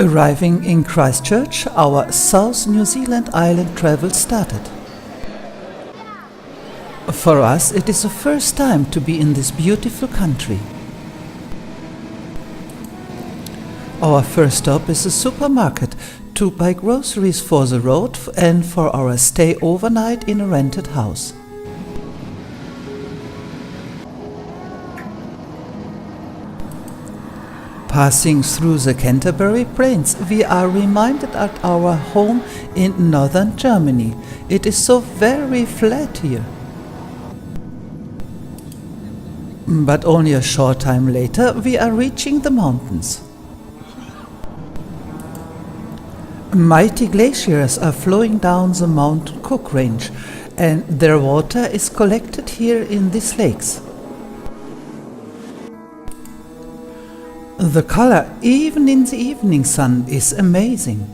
Arriving in Christchurch, our South New Zealand island travel started. For us, it is the first time to be in this beautiful country. Our first stop is a supermarket to buy groceries for the road and for our stay overnight in a rented house. Passing through the Canterbury Planes, we are reminded at our home in northern Germany. It is so very flat here. But only a short time later we are reaching the mountains. Mighty glaciers are flowing down the Mount Cook Range, and their water is collected here in these lakes. The color, even in the evening sun, is amazing.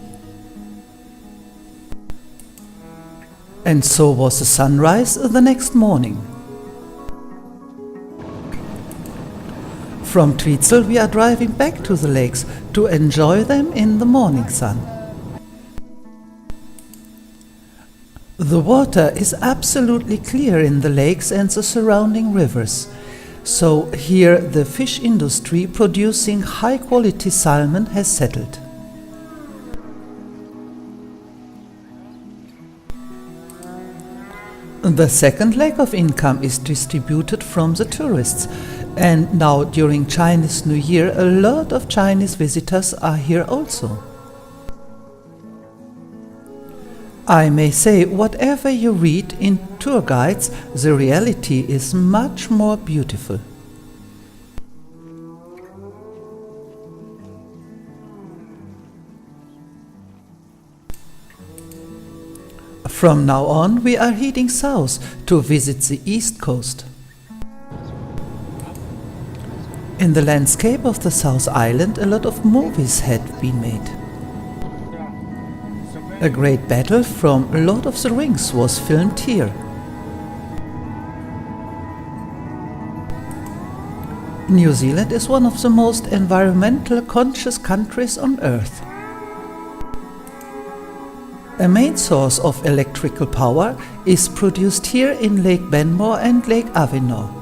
And so was the sunrise the next morning. From Tweedsel we are driving back to the lakes to enjoy them in the morning sun. The water is absolutely clear in the lakes and the surrounding rivers. So here the fish industry producing high quality salmon has settled. The second leg of income is distributed from the tourists, and now during Chinese New Year a lot of Chinese visitors are here also. I may say, whatever you read in tour guides, the reality is much more beautiful. From now on, we are heading south to visit the east coast. In the landscape of the South Island, a lot of movies had been made. A great battle from Lord of the Rings was filmed here. New Zealand is one of the most environmentally conscious countries on Earth. A main source of electrical power is produced here in Lake Benmore and Lake Avenor.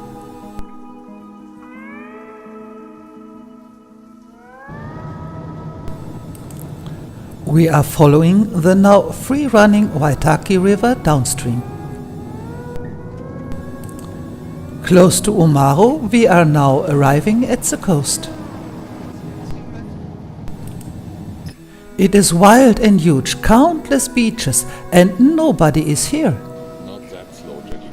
We are following the now free-running Waitaki River downstream. Close to Oamaru, we are now arriving at the coast. It is wild and huge, countless beaches, and nobody is here. Not that slow, Jackie.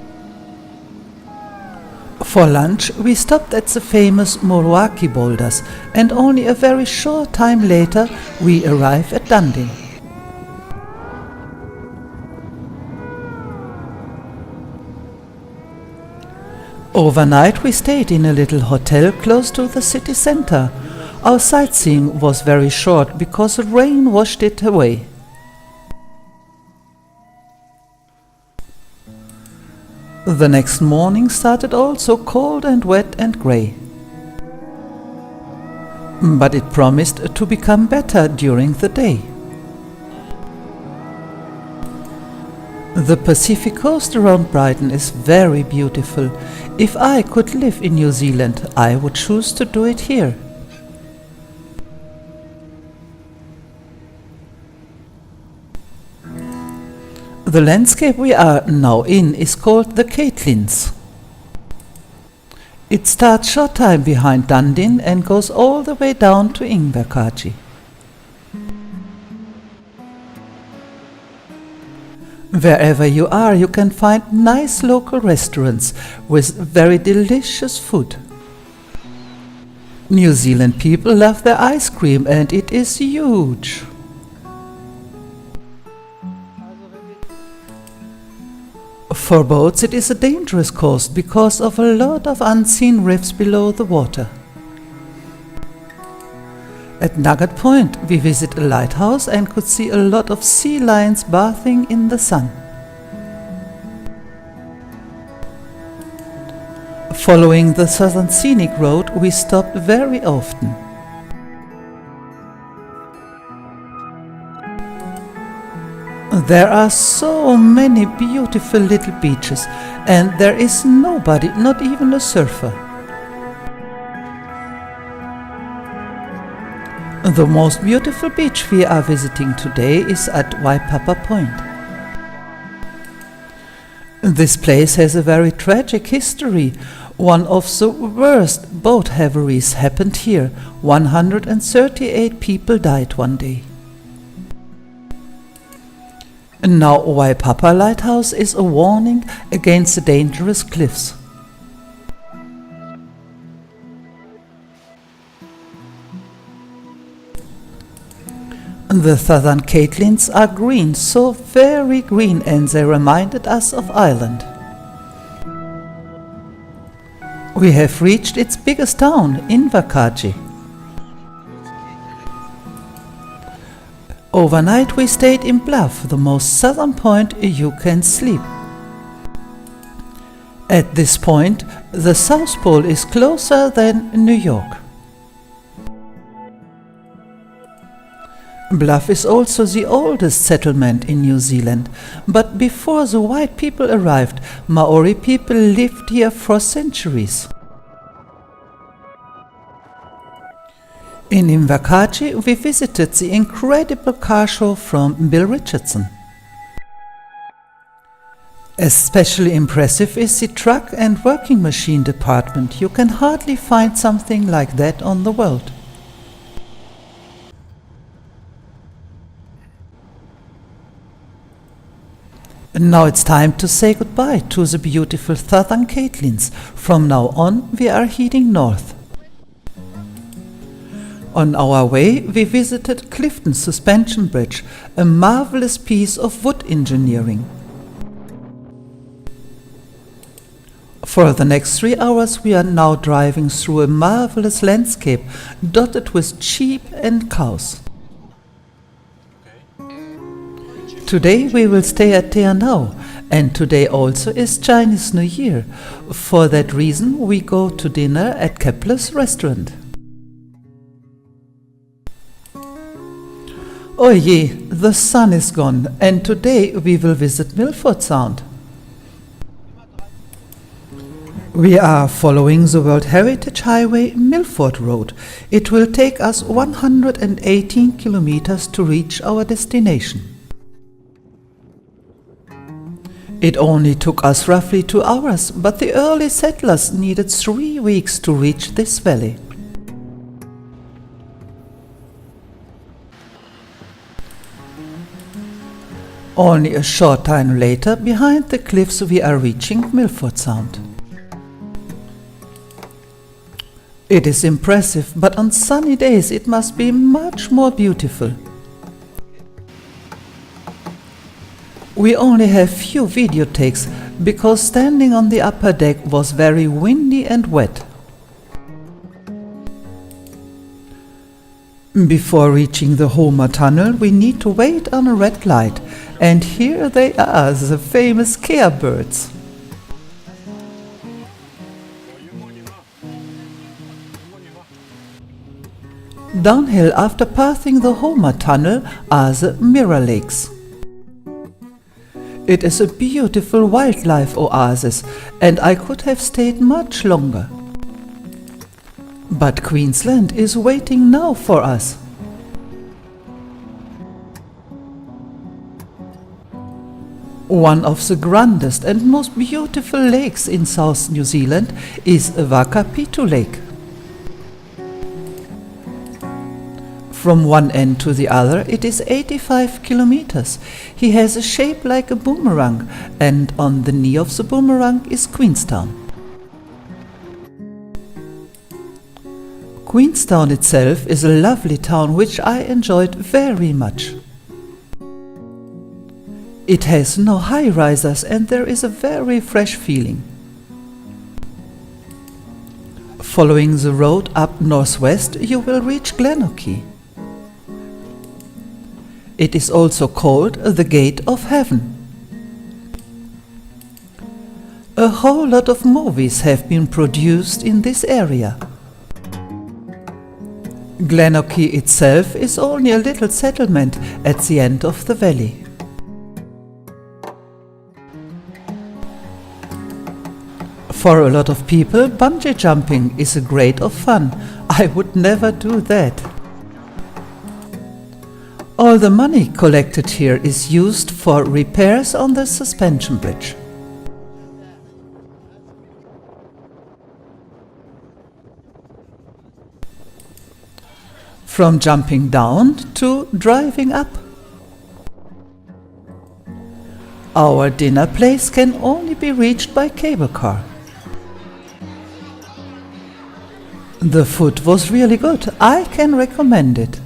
For lunch, we stopped at the famous Moruaki boulders, and only a very short time later we arrive at Dundee. Overnight we stayed in a little hotel close to the city center. Our sightseeing was very short because the rain washed it away. The next morning started also cold and wet and grey. But it promised to become better during the day. The Pacific coast around Brighton is very beautiful. If I could live in New Zealand, I would choose to do it here. The landscape we are now in is called the Catlins. It starts short time behind Dundee and goes all the way down to Invercargill. Wherever you are, you can find nice local restaurants with very delicious food. New Zealand people love their ice cream and it is huge. For boats it is a dangerous coast because of a lot of unseen reefs below the water. At Nugget Point we visited a lighthouse and could see a lot of sea lions bathing in the sun. Following the Southern Scenic Road we stopped very often. There are so many beautiful little beaches, and there is nobody, not even a surfer. The most beautiful beach we are visiting today is at Waipapa Point. This place has a very tragic history. One of the worst boat haveries happened here. 138 people died one day. Now Waipapa Lighthouse is a warning against the dangerous cliffs. The Southern Catlins are green, so very green, and they reminded us of Ireland. We have reached its biggest town, Invercargill. Overnight we stayed in Bluff, the most southern point you can sleep. At this point, the South Pole is closer than New York. Bluff is also the oldest settlement in New Zealand, but before the white people arrived, Maori people lived here for centuries. In Invercargill we visited the incredible car show from Bill Richardson. Especially impressive is the truck and working machine department. You can hardly find something like that on the world. Now it's time to say goodbye to the beautiful Southern Catlins. From now on we are heading north. On our way we visited Clifton Suspension Bridge, a marvelous piece of wood engineering. For the next 3 hours we are now driving through a marvelous landscape dotted with sheep and cows. Today we will stay at Te Anau, and today also is Chinese New Year. For that reason we go to dinner at Kepler's restaurant. Oh je, the sun is gone, and today we will visit Milford Sound. We are following the World Heritage Highway Milford Road. It will take us 118 kilometers to reach our destination. It only took us roughly 2 hours, but the early settlers needed 3 weeks to reach this valley. Only a short time later, behind the cliffs, we are reaching Milford Sound. It is impressive, but on sunny days it must be much more beautiful. We only have few video takes because standing on the upper deck was very windy and wet. Before reaching the Homer Tunnel we need to wait on a red light, and here they are, the famous Kea birds. Downhill after passing the Homer Tunnel are the Mirror Lakes. It is a beautiful wildlife oasis, and I could have stayed much longer. But Queensland is waiting now for us. One of the grandest and most beautiful lakes in South New Zealand is Wakapitu Lake. From one end to the other it is 85 kilometers. He has a shape like a boomerang, and on the knee of the boomerang is Queenstown. Queenstown itself is a lovely town which I enjoyed very much. It has no high-risers and there is a very fresh feeling. Following the road up northwest you will reach Glenorchy. It is also called the Gate of Heaven. A whole lot of movies have been produced in this area. Glenorchy itself is only a little settlement at the end of the valley. For a lot of people, bungee jumping is a great of fun. I would never do that. All the money collected here is used for repairs on the suspension bridge. From jumping down to driving up. Our dinner place can only be reached by cable car. The food was really good. I can recommend it.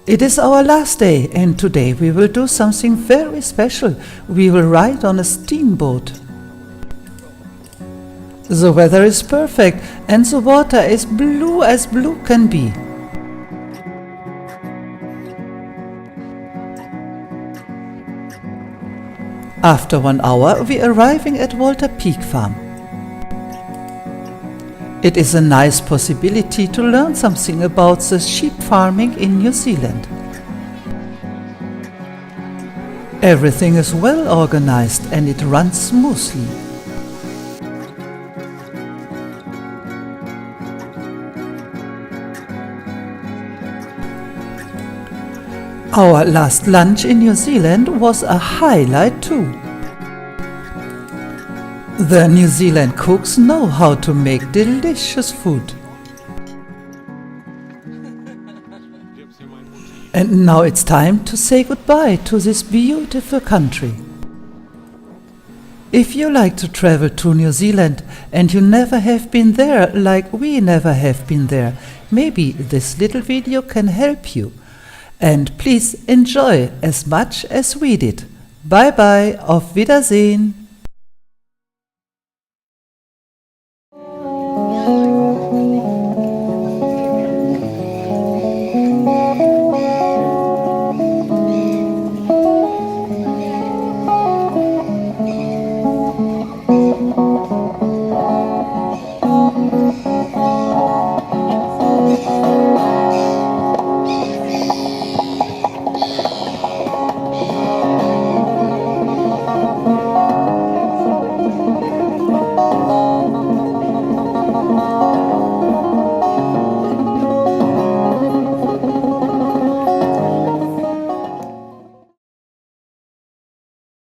It is our last day, and today we will do something very special. We will ride on a steamboat. The weather is perfect and the water is blue as blue can be. After 1 hour we are arriving at Walter Peak Farm. It is a nice possibility to learn something about the sheep farming in New Zealand. Everything is well organized and it runs smoothly. Our last lunch in New Zealand was a highlight too. The New Zealand cooks know how to make delicious food. And now it's time to say goodbye to this beautiful country. If you like to travel to New Zealand and you never have been there like we never have been there, maybe this little video can help you. And please enjoy as much as we did. Bye bye, auf Wiedersehen.